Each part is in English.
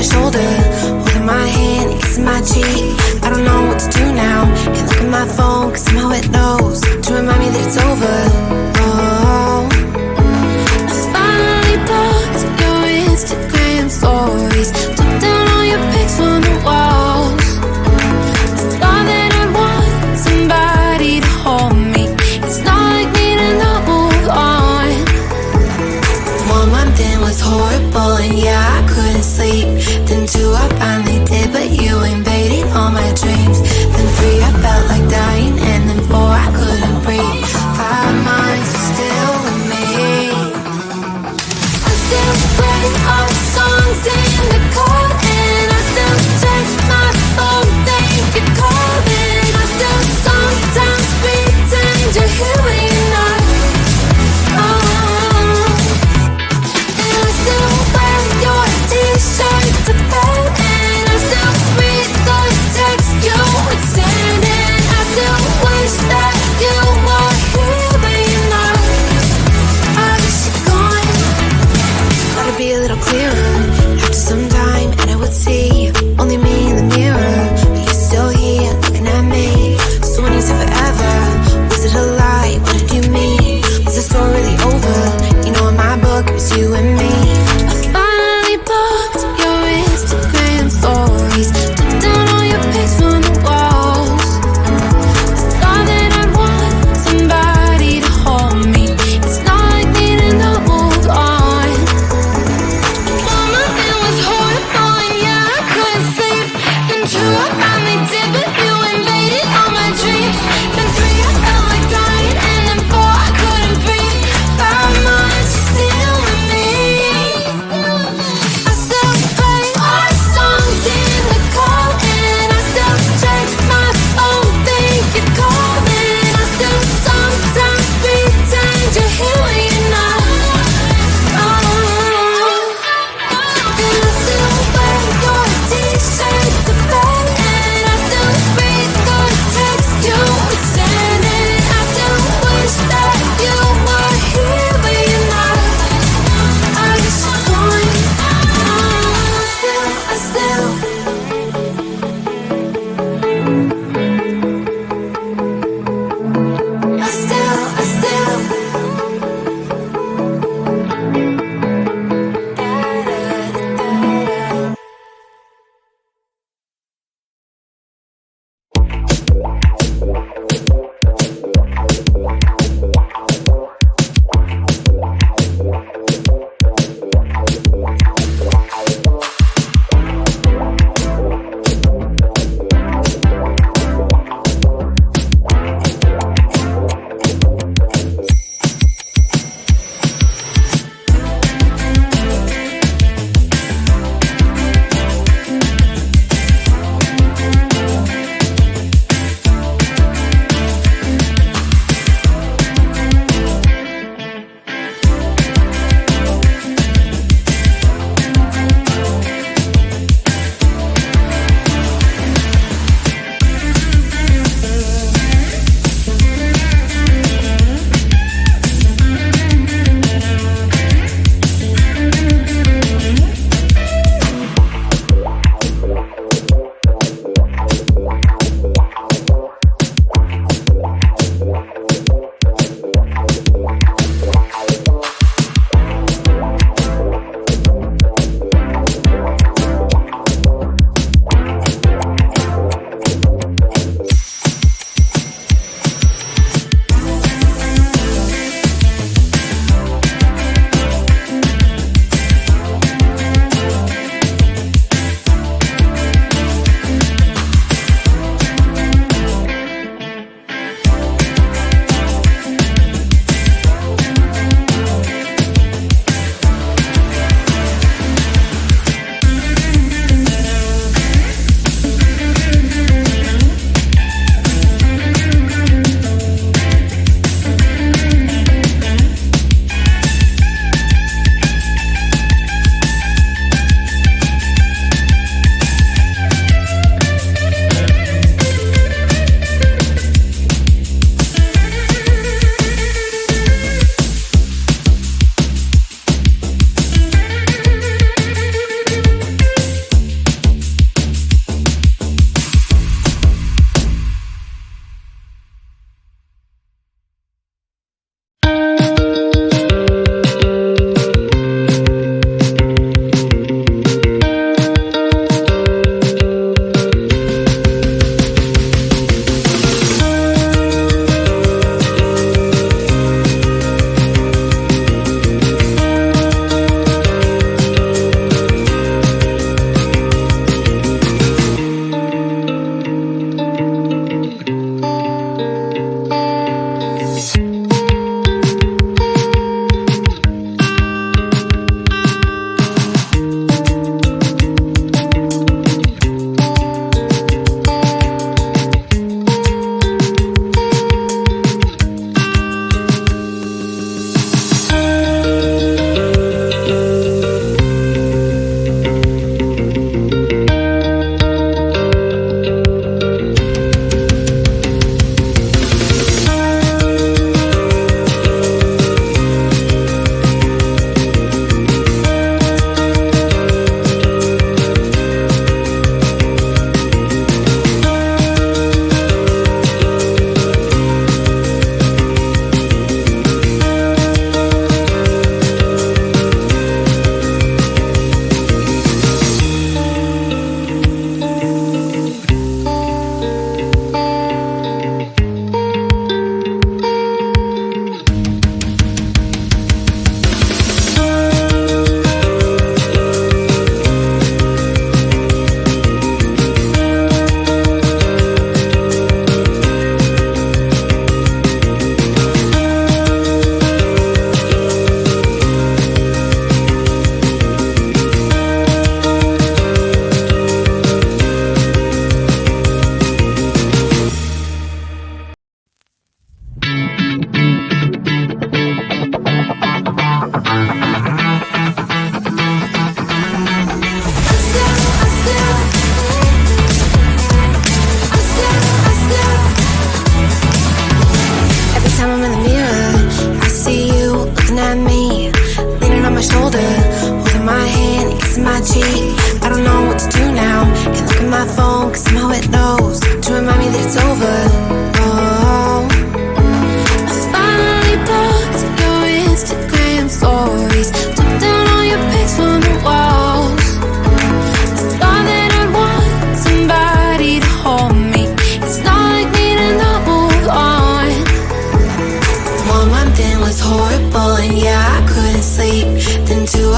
my shoulder, holding my hand, kissing my cheek. I don't know what to do now. Can't look at my phone, cause somehow it knows to remind me that it's over. Oh, I finally blocked your Instagram stories, took down all your pics from the walls. I thought that I'd want somebody to hold me. It's not like me to not move on. 1 month in was horrible and yeah, I couldn't sleep. Then 2 I finally did, but you invaded all my dreams. Then 3 I felt like dying, and then 4 I couldn't breathe. 5 months you're still with me. I still play all the songs in the car, and I still check my phone, think you're calling. I still sometimes pretend you're here when you're not. And I still wear your t-shirt to bed, and I still read the text you would send, and I still wish that you were here when you're not. I wish you're gone. Thought it'd be a little clearer after some time, and I would see only me in the mirror. But you're still here,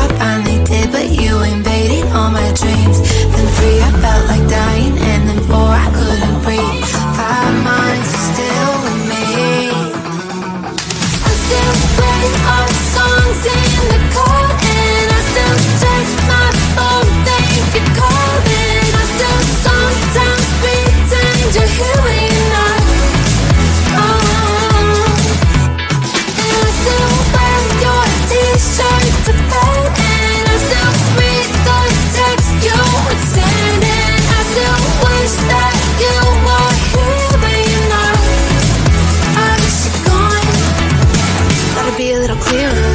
I finally did, but you invaded all my dreams. Then 3, I felt like dying, and then 4, I couldn't breathe. 5 months, you're still with me. I still play our songs in the car, and I still check my phone, think you're calling. I still sometimes pretend you're here when you're not. And I still wear your t-shirt to bed, and I still read the text you would send, and I still wish that you were here when you're not. I wish you're gone. Thought it'd be a little clearer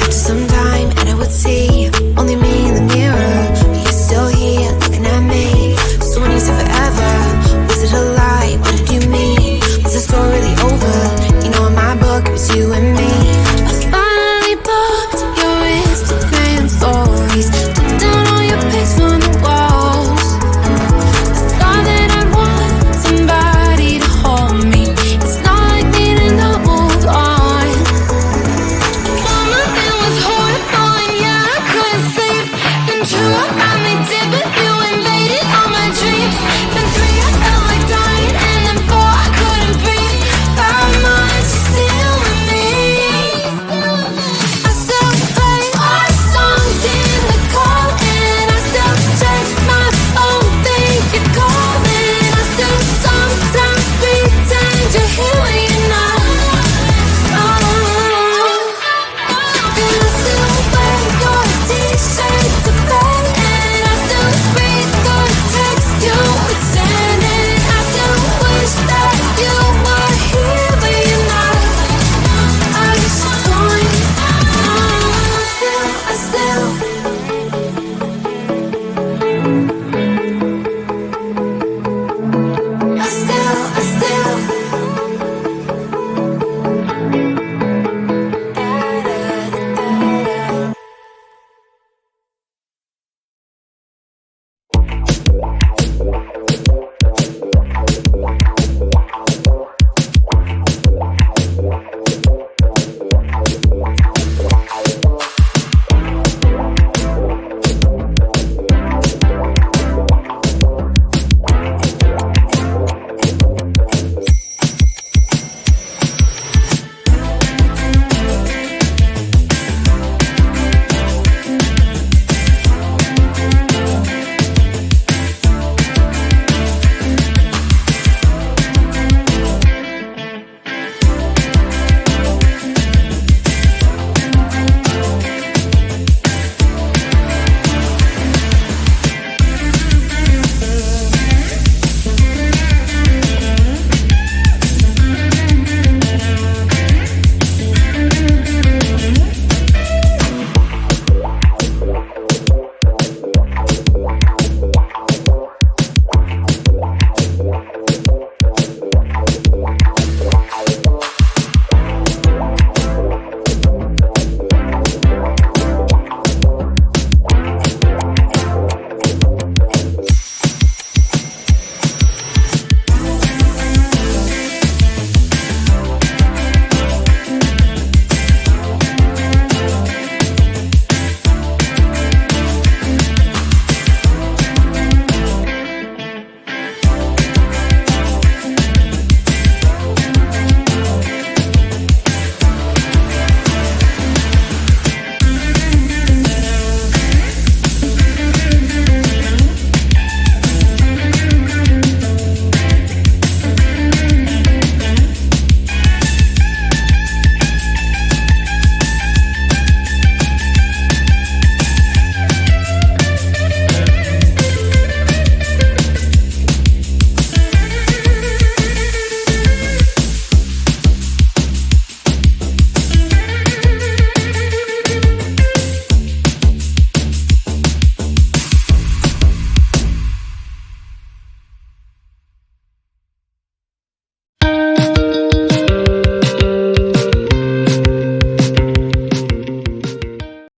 after some time, and I would see only me in the mirror, but you're still here looking at me. So when you said forever, was it a lie? What did you mean? Was the story really over? You know in my book it was you and me. I finally blocked your Instagram stories, took down all your pics from the walls. I thought that I'd want somebody to hold me. It's not like me to not move on. Mama, it was horrible, and yeah, I couldn't sleep. Then true, I